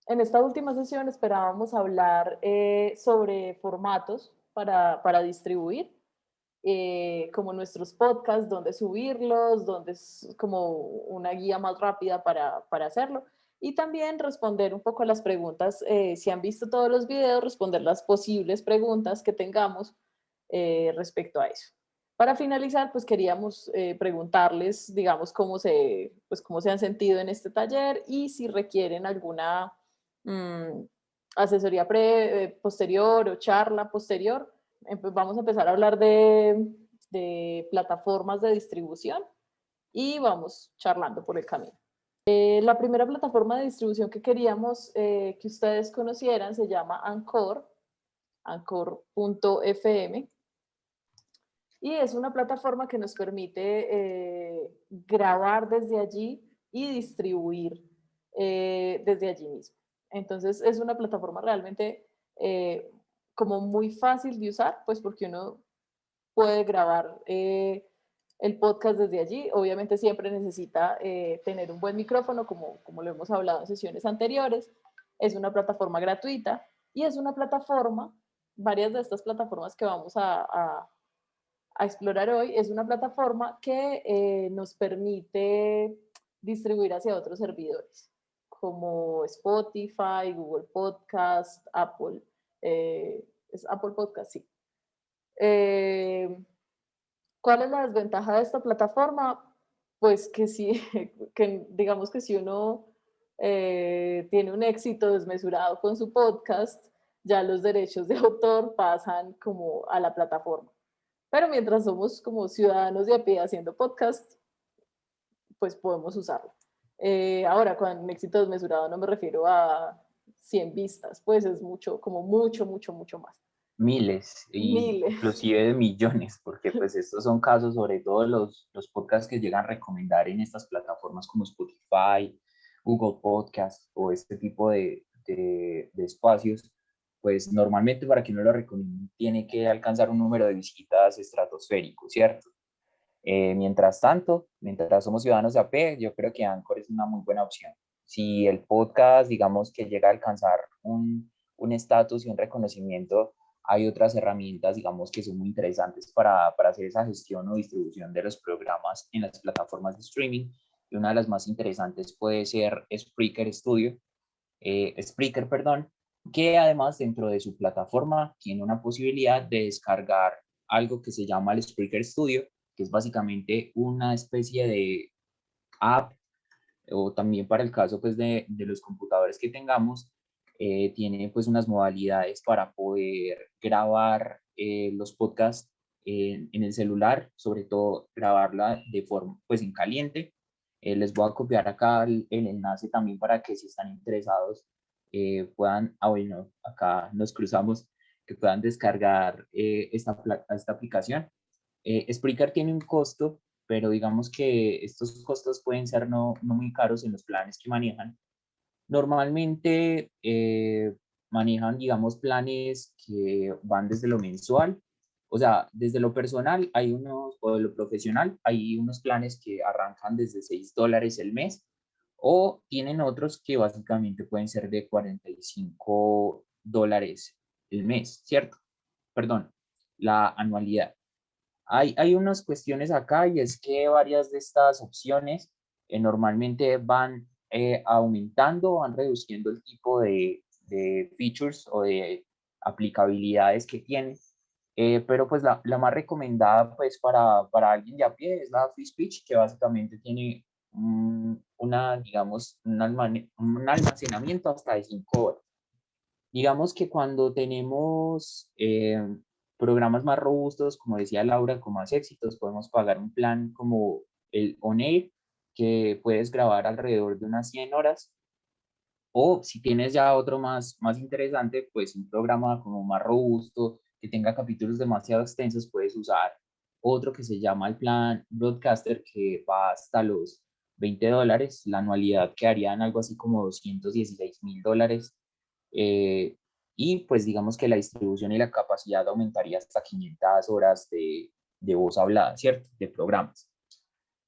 En esta última sesión esperábamos hablar sobre formatos para distribuir, como nuestros podcasts, dónde subirlos, dónde es como una guía más rápida para hacerlo. Y también responder un poco a las preguntas, si han visto todos los videos, responder las posibles preguntas que tengamos respecto a eso. Para finalizar, pues queríamos preguntarles, digamos, cómo se han sentido en este taller y si requieren alguna mm, asesoría posterior o charla posterior. Pues vamos a empezar a hablar de plataformas de distribución y vamos charlando por el camino. La primera plataforma de distribución que queríamos que ustedes conocieran se llama Anchor, anchor.fm, y es una plataforma que nos permite grabar desde allí y distribuir desde allí mismo. Entonces es una plataforma realmente como muy fácil de usar, pues porque uno puede grabar el podcast desde allí. Obviamente siempre necesita tener un buen micrófono, como lo hemos hablado en sesiones anteriores. Es una plataforma gratuita y es una plataforma, varias de estas plataformas que vamos a explorar hoy, es una plataforma que nos permite distribuir hacia otros servidores, como Spotify, Google Podcast, Apple. Es Apple Podcast, sí. Eh, ¿Cuál es la desventaja de esta plataforma? Pues que si, que digamos que si uno tiene un éxito desmesurado con su podcast, ya los derechos de autor pasan como a la plataforma. Pero mientras somos como ciudadanos de a pie haciendo podcast, pues podemos usarlo. Ahora, con éxito desmesurado no me refiero a 100 vistas, pues es mucho, como mucho más. Miles y Miles. inclusive de millones, porque pues estos son casos, sobre todo los podcasts que llegan a recomendar en estas plataformas como Spotify, Google Podcast o este tipo de espacios, pues normalmente para que uno lo recomiende tiene que alcanzar un número de visitas estratosférico, ¿cierto? Mientras tanto, mientras somos ciudadanos de a pie, yo creo que Anchor es una muy buena opción. Si el podcast, digamos que llega a alcanzar un estatus y un reconocimiento, hay otras herramientas, digamos, que son muy interesantes para hacer esa gestión o distribución de los programas en las plataformas de streaming. Y una de las más interesantes puede ser Spreaker, perdón, que además dentro de su plataforma tiene una posibilidad de descargar algo que se llama el Spreaker Studio, que es básicamente una especie de app, o también para el caso pues de los computadores que tengamos, tiene pues unas modalidades para poder grabar los podcasts en el celular, sobre todo grabarla de forma pues en caliente. Les voy a copiar acá el enlace también para que si están interesados puedan, bueno, acá nos cruzamos, que puedan descargar esta aplicación. Spreaker tiene un costo, pero digamos que estos costos pueden ser no muy caros en los planes que manejan. Normalmente manejan, digamos, planes que van desde lo mensual, o sea, desde lo personal hay unos, o de lo profesional, hay unos planes que arrancan desde $6 el mes, o tienen otros que básicamente pueden ser de $45 el mes, ¿cierto? Perdón, la anualidad. Hay unas cuestiones acá y es que varias de estas opciones normalmente van aumentando, van reduciendo el tipo de features o de aplicabilidades que tiene. Pero pues la más recomendada pues para alguien de a pie es la Free Speech, que básicamente tiene digamos, un almacenamiento hasta de 5 horas. Digamos que cuando tenemos programas más robustos, como decía Laura, con más éxitos, podemos pagar un plan como el On Air, que puedes grabar alrededor de unas 100 horas. O si tienes ya otro más interesante, pues un programa como más robusto, que tenga capítulos demasiado extensos, puedes usar otro que se llama el plan Broadcaster, que va hasta los $20. La anualidad quedaría en algo así como $216,000. eh, y pues digamos que la distribución y la capacidad aumentaría hasta 500 horas de voz hablada, ¿cierto? De programas.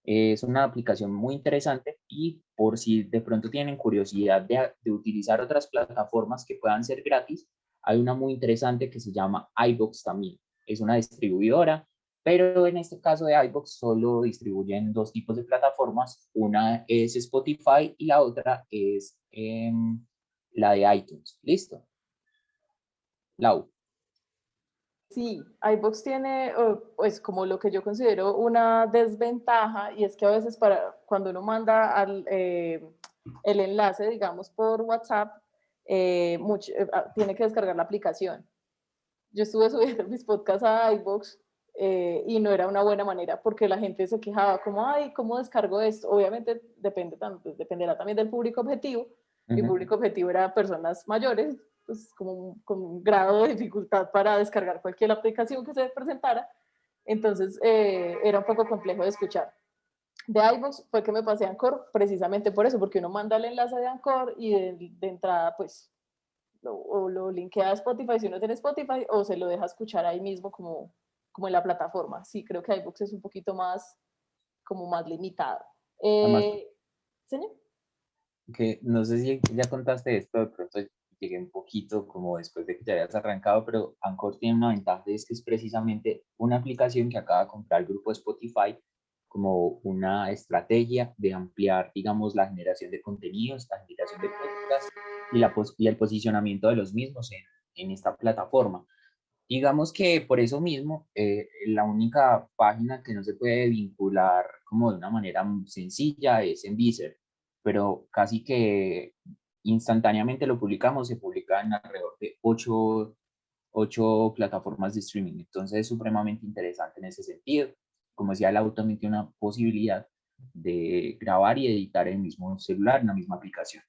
Es una aplicación muy interesante y por si de pronto tienen curiosidad de utilizar otras plataformas que puedan ser gratis, hay una muy interesante que se llama iVoox también. Es una distribuidora, pero en este caso de iVoox solo distribuyen dos tipos de plataformas. Una es Spotify y la otra es la de iTunes. ¿Listo? Lau. Sí, iVoox tiene pues como lo que yo considero una desventaja y es que a veces cuando uno manda el enlace, digamos, por WhatsApp, tiene que descargar la aplicación. Yo estuve subiendo mis podcasts a iVoox y no era una buena manera porque la gente se quejaba como, ay, ¿cómo descargo esto? Obviamente dependerá también del público objetivo. Mi público objetivo era personas mayores, pues como con un grado de dificultad para descargar cualquier aplicación que se presentara. Entonces era un poco complejo de escuchar. De iVoox fue que me pasé a Anchor precisamente por eso, porque uno manda el enlace de Anchor y de entrada pues o lo linkea a Spotify si uno tiene Spotify o se lo deja escuchar ahí mismo como en la plataforma. Sí, creo que iVoox es un poquito más, como más limitado. Además, ¿Señor? que no sé si ya contaste esto, de pronto llegué un poquito como después de que ya hayas arrancado, pero Anchor tiene una ventaja, es que es precisamente una aplicación que acaba de comprar el grupo de Spotify como una estrategia de ampliar, digamos, la generación de contenidos, la generación de podcasts y el posicionamiento de los mismos en esta plataforma. Digamos que por eso mismo, la única página que no se puede vincular como de una manera sencilla es en Deezer, pero casi que instantáneamente lo publicamos, se publica en alrededor de ocho plataformas de streaming, entonces es supremamente interesante en ese sentido. Como decía, el auto también tiene una posibilidad de grabar y editar en el mismo celular, en la misma aplicación.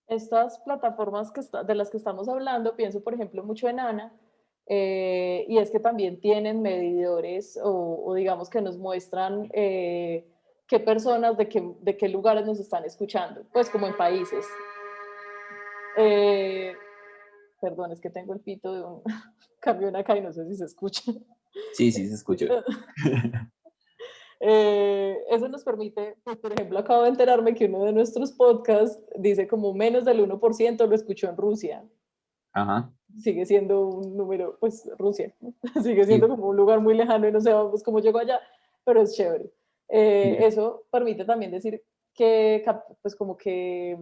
Estas plataformas de las que estamos hablando, pienso por ejemplo mucho en Ana, y es que también tienen medidores o digamos que nos muestran qué personas de qué lugares nos están escuchando, pues como en países. Eh, Perdón, es que tengo el pito de un camión acá y no sé si se escucha. Sí, sí, se escuchó. Eso nos permite, pues, por ejemplo, acabo de enterarme que uno de nuestros podcasts dice como menos del 1% lo escuchó en Rusia. Ajá, Sigue siendo un número, pues Rusia, ¿no? Sigue siendo sí, como un lugar muy lejano y no sabemos cómo llegó allá, pero es chévere. sí, Eso permite también decir que, pues como que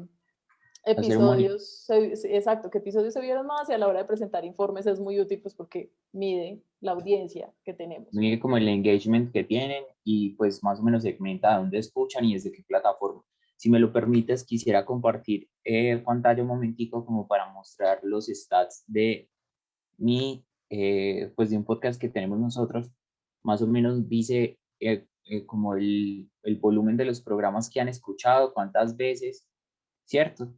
hacer un monitor. episodios, exacto, que episodios se vieron más y a la hora de presentar informes es muy útil pues porque mide la audiencia que tenemos. Mide como el engagement que tienen y pues más o menos segmenta dónde escuchan y desde qué plataforma. Si me lo permites, quisiera compartir pantalla un momentico como para mostrar los stats de pues de un podcast que tenemos nosotros. Más o menos dice como el volumen de los programas que han escuchado, cuántas veces, ¿cierto?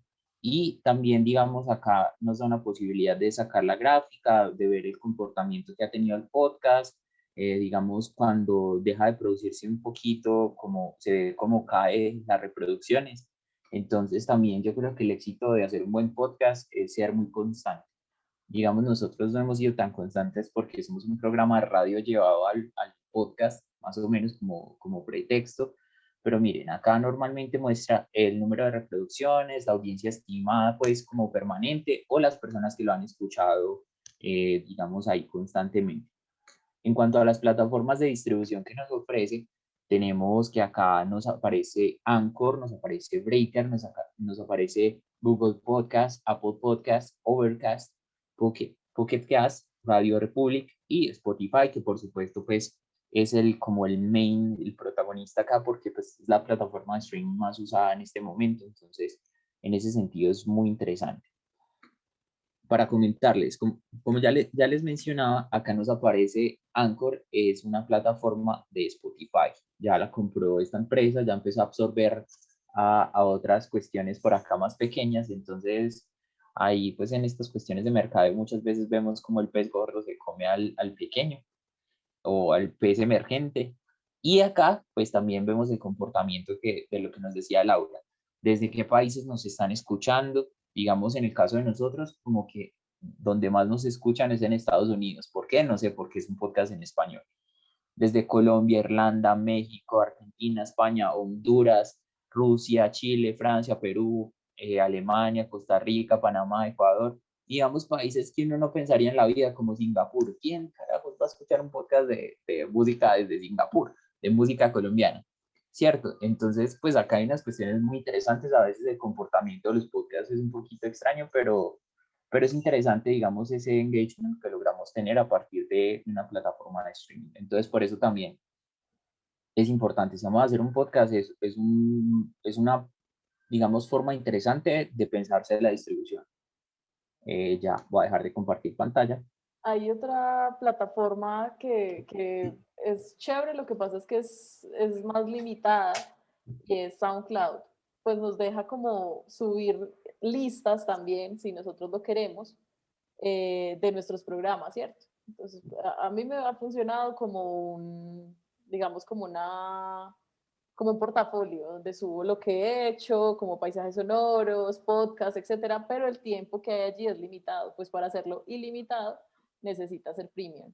Y también, digamos, acá nos da una posibilidad de sacar la gráfica, de ver el comportamiento que ha tenido el podcast, digamos, cuando deja de producirse un poquito, como se ve cómo caen las reproducciones. Entonces, también yo creo que el éxito de hacer un buen podcast es ser muy constante. Digamos, nosotros no hemos sido tan constantes porque somos un programa de radio llevado al podcast, más o menos como pretexto, pero miren, acá normalmente muestra el número de reproducciones, la audiencia estimada pues como permanente o las personas que lo han escuchado, digamos, ahí constantemente. En cuanto a las plataformas de distribución que nos ofrece, tenemos que acá nos aparece Anchor, nos aparece Breaker, nos aparece Google Podcast, Apple Podcast, Overcast, Pocket Cast, Radio Republic y Spotify, que por supuesto pues es como el main, el protagonista acá porque pues es la plataforma de streaming más usada en este momento. Entonces, en ese sentido es muy interesante. Para comentarles, como ya les mencionaba, acá nos aparece Anchor, es una plataforma de Spotify. Ya la compró esta empresa, ya empezó a absorber a otras cuestiones por acá más pequeñas. Entonces, ahí pues en estas cuestiones de mercado muchas veces vemos como el pez gordo se come al pequeño o al pez emergente. Y acá pues también vemos el comportamiento de lo que nos decía Laura, desde qué países nos están escuchando. Digamos, en el caso de nosotros, como que donde más nos escuchan es en Estados Unidos. ¿Por qué? No sé, porque es un podcast en español. desde Colombia, Irlanda, México, Argentina, España, Honduras, Rusia, Chile, Francia, Perú, Alemania, Costa Rica, Panamá, Ecuador, digamos países que uno no pensaría en la vida, como Singapur. ¿Quién carajos va a escuchar un podcast de música desde Singapur, de música colombiana? ¿Cierto? Entonces, pues acá hay unas cuestiones muy interesantes, a veces el comportamiento de los podcasts es un poquito extraño, pero es interesante, digamos, ese engagement que logramos tener a partir de una plataforma de streaming. Entonces, por eso también es importante. Si vamos a hacer un podcast, es una, digamos, forma interesante de pensarse la distribución. Ya voy a dejar de compartir pantalla. Hay otra plataforma que es chévere, lo que pasa es que es más limitada y es SoundCloud. Pues nos deja como subir listas también, si nosotros lo queremos, de nuestros programas, ¿cierto? Entonces, a mí me ha funcionado como un, digamos, como un portafolio donde subo lo que he hecho, como paisajes sonoros, podcasts, etcétera, pero el tiempo que hay allí es limitado, pues para hacerlo ilimitado necesitas el premium.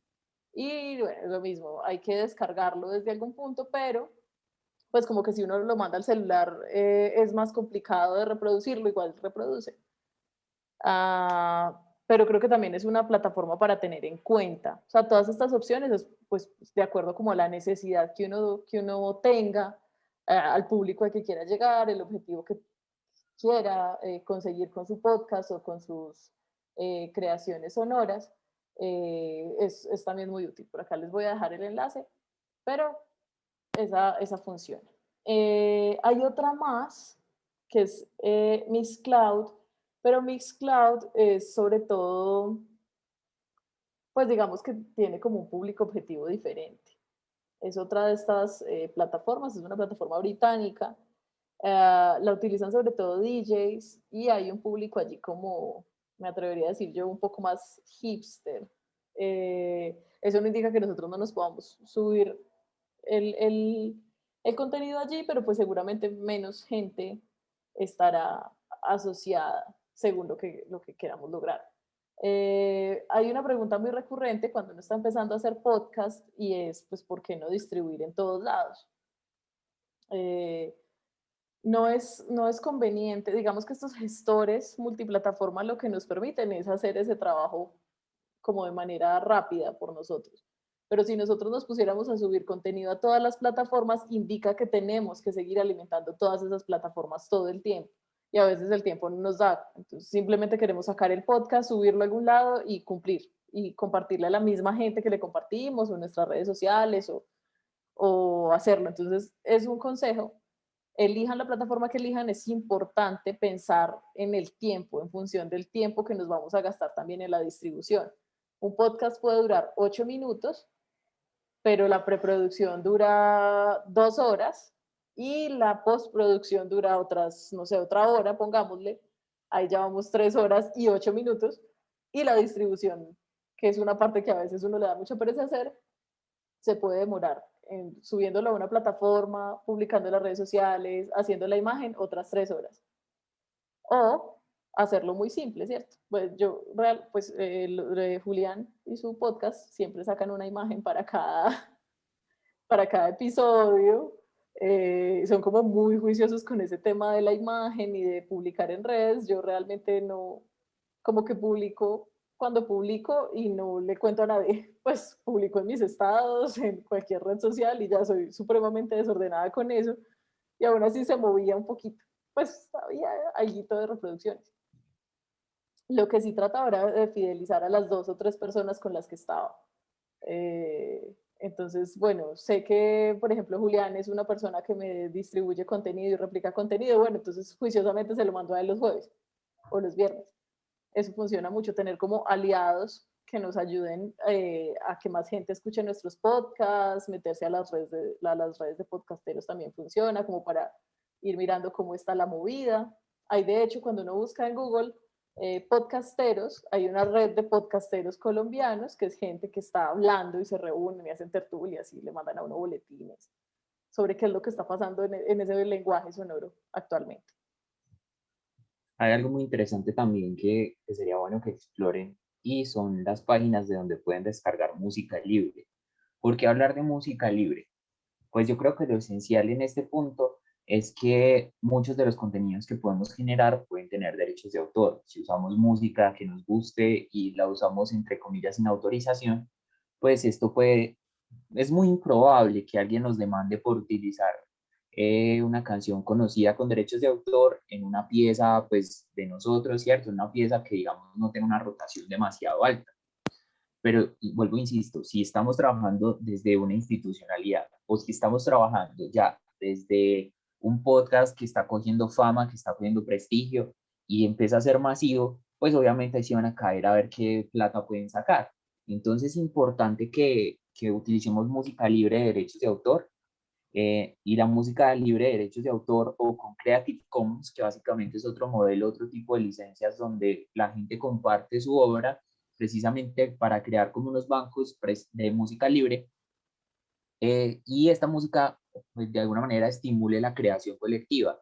Y bueno, es lo mismo, hay que descargarlo desde algún punto, pero pues como que si uno lo manda al celular es más complicado de reproducirlo, igual reproduce. Pero creo que también es una plataforma para tener en cuenta. O sea, todas estas opciones, es, pues, de acuerdo como a la necesidad que uno tenga, al público al que quiera llegar, el objetivo que quiera conseguir con su podcast o con sus creaciones sonoras, es también muy útil. Por acá les voy a dejar el enlace, pero esa funciona. Hay otra más que es Mixcloud, pero Mixcloud es sobre todo, pues digamos que tiene como un público objetivo diferente. Es otra de estas plataformas, es una plataforma británica. La utilizan sobre todo DJs y hay un público allí como, me atrevería a decir yo, un poco más hipster. Eso no indica que nosotros no nos podamos subir el, el, el contenido allí, pero pues seguramente menos gente estará asociada según lo que queramos lograr. Hay una pregunta muy recurrente cuando uno está empezando a hacer podcast y es, pues, ¿por qué no distribuir en todos lados? Eh, no es conveniente, digamos que estos gestores multiplataforma lo que nos permiten es hacer ese trabajo como de manera rápida por nosotros. Pero si nosotros nos pusiéramos a subir contenido a todas las plataformas, indica que tenemos que seguir alimentando todas esas plataformas todo el tiempo. Y a veces el tiempo no nos da. Entonces simplemente queremos sacar el podcast, subirlo a algún lado y cumplir. Y compartirle a la misma gente que le compartimos o en nuestras redes sociales o hacerlo. Entonces es un consejo. Elijan la plataforma que elijan, es importante pensar en el tiempo, en función del tiempo que nos vamos a gastar también en la distribución. Un podcast puede durar 8 minutos, pero la preproducción dura 2 horas y la postproducción dura otras, no sé, otra hora, pongámosle. Ahí ya vamos 3 horas y 8 minutos. Y la distribución, que es una parte que a veces uno le da mucha pereza hacer, se puede demorar en subiéndolo a una plataforma, publicando en las redes sociales, haciendo la imagen, otras 3 horas. O hacerlo muy simple, ¿cierto? Pues yo, pues Julián y su podcast siempre sacan una imagen para cada episodio. Son como muy juiciosos con ese tema de la imagen y de publicar en redes. Yo realmente no, como que publico cuando publico y no le cuento a nadie, pues publico en mis estados, en cualquier red social y ya soy supremamente desordenada con eso. Y aún así se movía un poquito, pues había algo de reproducciones. Lo que sí trataba era de fidelizar a las 2 o 3 personas con las que estaba. Entonces, bueno, sé que, por ejemplo, Julián es una persona que me distribuye contenido y replica contenido. Bueno, entonces juiciosamente se lo mando a él los jueves o los viernes. Eso funciona mucho, tener como aliados que nos ayuden a que más gente escuche nuestros podcasts, meterse a las redes de podcasteros también funciona, como para ir mirando cómo está la movida. Hay de hecho, cuando uno busca en Google podcasteros, hay una red de podcasteros colombianos, que es gente que está hablando y se reúnen y hacen tertulias y le mandan a uno boletines sobre qué es lo que está pasando en ese lenguaje sonoro actualmente. Hay algo muy interesante también que sería bueno que exploren y son las páginas de donde pueden descargar música libre. ¿Por qué hablar de música libre? Pues yo creo que lo esencial en este punto es que muchos de los contenidos que podemos generar pueden tener derechos de autor. Si usamos música que nos guste y la usamos entre comillas sin autorización, pues esto puede, es muy improbable que alguien nos demande por utilizar una canción conocida con derechos de autor en una pieza pues de nosotros, ¿cierto? Una pieza que digamos no tenga una rotación demasiado alta. Pero vuelvo, insisto, si estamos trabajando desde una institucionalidad o si estamos trabajando ya desde un podcast que está cogiendo fama, que está cogiendo prestigio y empieza a ser masivo, pues obviamente ahí sí van a caer a ver qué plata pueden sacar. Entonces es importante que utilicemos música libre de derechos de autor y la música libre de derechos de autor o con Creative Commons, que básicamente es otro modelo, otro tipo de licencias donde la gente comparte su obra precisamente para crear como unos bancos de música libre y esta música pues, de alguna manera estimule la creación colectiva.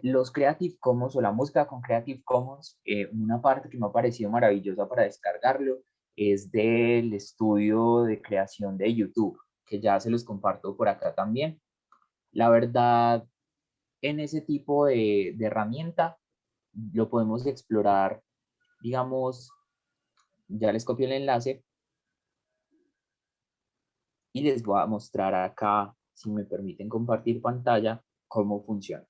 Los Creative Commons o la música con Creative Commons, una parte que me ha parecido maravillosa para descargarlo es del estudio de creación de YouTube, que ya se los comparto por acá también. La verdad, en ese tipo de herramienta lo podemos explorar, digamos, ya les copio el enlace y les voy a mostrar acá, si me permiten compartir pantalla, cómo funciona.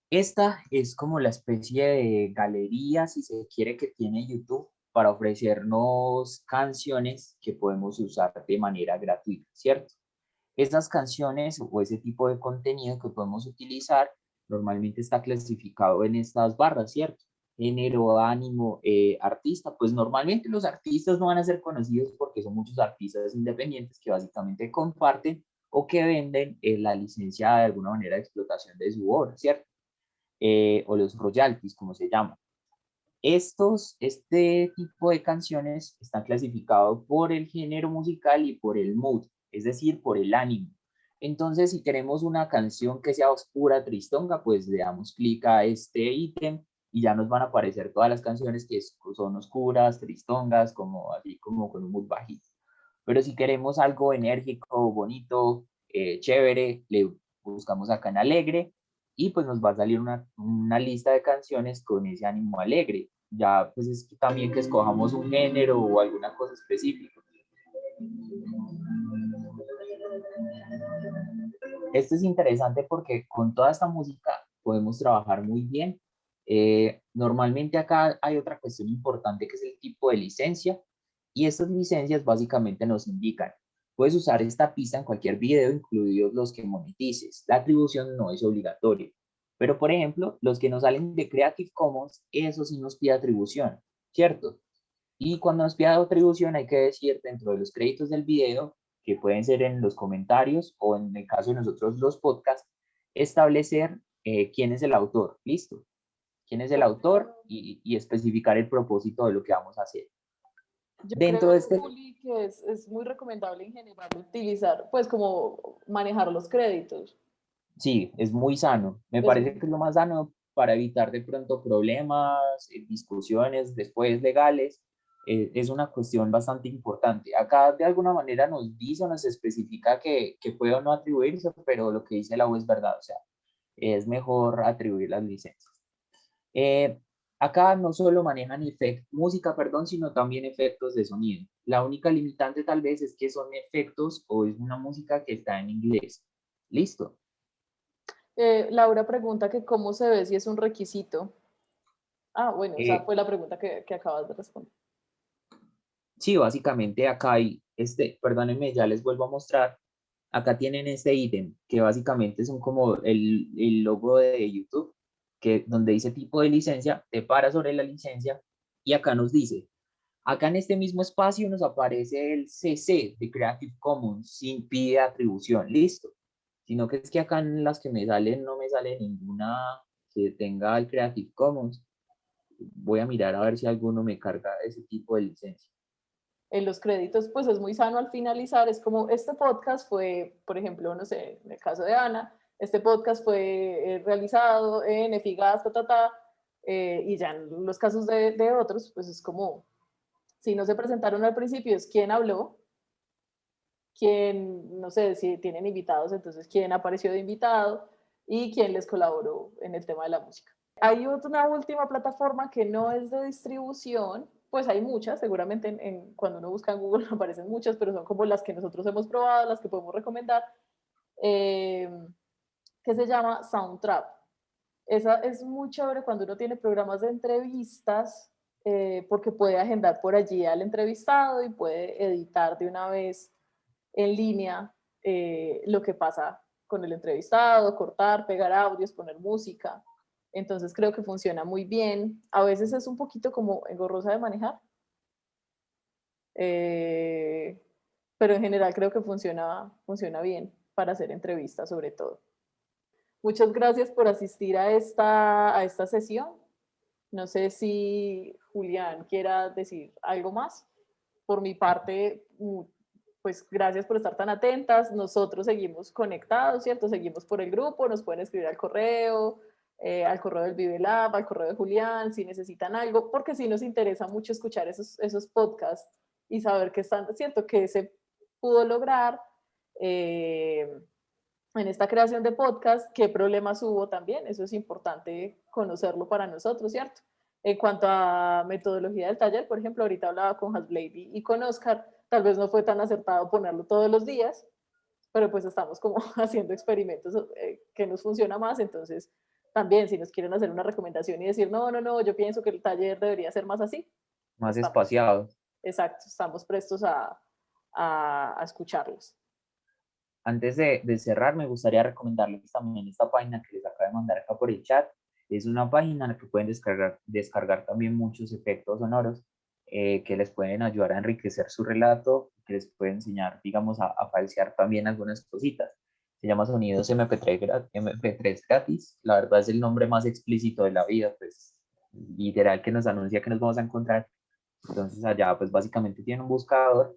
Esta es como la especie de galería, si se quiere, que tiene YouTube para ofrecernos canciones que podemos usar de manera gratuita, ¿cierto? Esas canciones o ese tipo de contenido que podemos utilizar normalmente está clasificado en estas barras, ¿cierto? Género, ánimo, artista. Pues normalmente los artistas no van a ser conocidos porque son muchos artistas independientes que básicamente comparten o que venden la licencia de alguna manera de explotación de su obra, ¿cierto? O los royalties, como se llama. Este tipo de canciones están clasificados por el género musical y por el mood, es decir, por el ánimo. Entonces, si queremos una canción que sea oscura, tristonga, pues le damos clic a este ítem y ya nos van a aparecer todas las canciones que son oscuras, tristongas, como así como con un mood bajito. Pero si queremos algo enérgico, bonito, chévere, le buscamos acá en alegre y pues nos va a salir una lista de canciones con ese ánimo alegre. Ya pues es también que escojamos un género o alguna cosa específica. Esto es interesante porque con toda esta música podemos trabajar muy bien. Normalmente acá hay otra cuestión importante que es el tipo de licencia y estas licencias básicamente nos indican, puedes usar esta pista en cualquier video, incluidos los que monetices. La atribución no es obligatoria, pero por ejemplo, los que nos salen de Creative Commons, eso sí nos pide atribución, ¿cierto? Y cuando nos pide atribución hay que decir dentro de los créditos del video, que pueden ser en los comentarios o en el caso de nosotros los podcasts, establecer quién es el autor, listo, quién es el autor y especificar el propósito de lo que vamos a hacer. Yo Dentro de creo, este, Juli, que es muy recomendable en general utilizar, pues como manejar los créditos. sí, es muy sano, me Es parece muy, que es lo más sano para evitar de pronto problemas, discusiones después legales. Es una cuestión bastante importante. Acá de alguna manera nos dice o nos especifica que puede o no atribuirse, pero lo que dice la U es verdad, o sea, es mejor atribuir las licencias. Eh, Acá no solo manejan música, perdón, sino también efectos de sonido. La única limitante tal vez es que son efectos o es una música que está en inglés. Listo. Laura pregunta que cómo se ve si es un requisito. Ah, bueno, esa Eh, fue la pregunta que acabas de responder. Sí, básicamente acá hay, perdónenme, ya les vuelvo a mostrar. Acá tienen este ítem, que básicamente son como el logo de YouTube, que donde dice tipo de licencia, te para sobre la licencia y acá nos dice, acá en este mismo espacio nos aparece el CC de Creative Commons sin pide atribución, listo. Sino que es que acá en las que me salen no me sale ninguna que tenga el Creative Commons. Voy a mirar a ver si alguno me carga ese tipo de licencia. En los créditos, pues es muy sano al finalizar, es como este podcast fue, por ejemplo, no sé, en el caso de Ana, este podcast fue realizado en Efigas, y ya en los casos de otros, pues es como, si no se presentaron al principio, es quién habló, quién, no sé, si tienen invitados, entonces quién apareció de invitado y quién les colaboró en el tema de la música. Hay una última plataforma que no es de distribución, pues hay muchas, seguramente cuando uno busca en Google aparecen muchas, pero son como las que nosotros hemos probado, las que podemos recomendar, eh, que se llama Soundtrap. Esa es muy chévere cuando uno tiene programas de entrevistas, porque puede agendar por allí al entrevistado y puede editar de una vez en línea lo que pasa con el entrevistado, cortar, pegar audios, poner música. Entonces creo que funciona muy bien. A veces es un poquito como engorrosa de manejar, eh, pero en general creo que funciona bien para hacer entrevistas sobre todo. Muchas gracias por asistir a esta sesión. No sé si Julián quiera decir algo más. Por mi parte, pues gracias por estar tan atentas. Nosotros seguimos conectados, ¿cierto? Seguimos por el grupo, nos pueden escribir al correo del Vive Lab, al correo de Julián, si necesitan algo, porque sí nos interesa mucho escuchar esos podcasts y saber qué están, ¿cierto? Que se pudo lograr. En esta creación de podcast, qué problemas hubo también, eso es importante conocerlo para nosotros, ¿cierto? En cuanto a metodología del taller, por ejemplo, ahorita hablaba con Hasblady y con Oscar, tal vez no fue tan acertado ponerlo todos los días, pero pues estamos como haciendo experimentos que nos funciona más, entonces también si nos quieren hacer una recomendación y decir, no, yo pienso que el taller debería ser más así, Más estamos, espaciado. exacto, estamos prestos a escucharlos. Antes de cerrar, me gustaría recomendarles también esta página que les acabo de mandar acá por el chat. Es una página en la que pueden descargar también muchos efectos sonoros que les pueden ayudar a enriquecer su relato, que les pueden enseñar, digamos, a falsear también algunas cositas. Se llama Sonidos MP3 gratis. La verdad es el nombre más explícito de la vida, pues literal que nos anuncia que nos vamos a encontrar. Entonces allá pues básicamente tienen un buscador,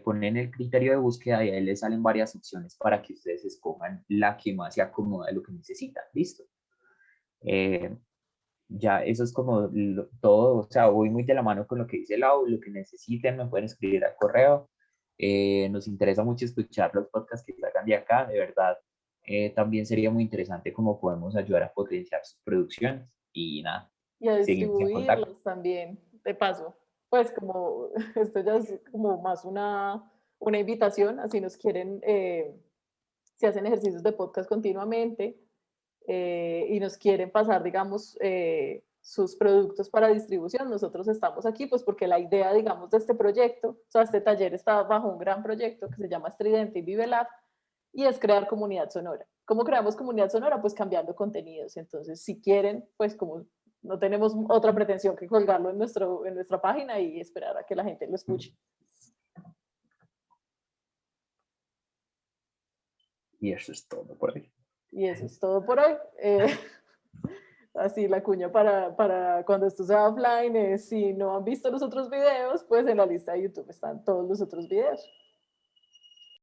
ponen el criterio de búsqueda y ahí les salen varias opciones para que ustedes escojan la que más se acomoda de lo que necesitan. Listo. Eh, ya eso es como todo, o sea, voy muy de la mano con lo que dice Lau, lo que necesiten me pueden escribir al correo. Nos interesa mucho escuchar los podcasts que salgan de acá, de verdad. También sería muy interesante cómo podemos ayudar a potenciar sus producciones y nada, Y a seguimos en contacto. distribuirlos también, de paso. Pues como esto ya es como más una invitación, así nos quieren, si hacen ejercicios de podcast continuamente y nos quieren pasar, digamos, sus productos para distribución, nosotros estamos aquí, pues porque la idea, digamos, de este proyecto, o sea, este taller está bajo un gran proyecto que se llama Estridente y Vive Lab, y es crear comunidad sonora. ¿Cómo creamos comunidad sonora? Pues cambiando contenidos. Entonces, si quieren, pues como no tenemos otra pretensión que colgarlo en nuestra página y esperar a que la gente lo escuche. Y eso es todo por hoy. Y eso es todo por hoy. Así la cuña para cuando esto sea offline, si no han visto los otros videos, pues en la lista de YouTube están todos los otros videos.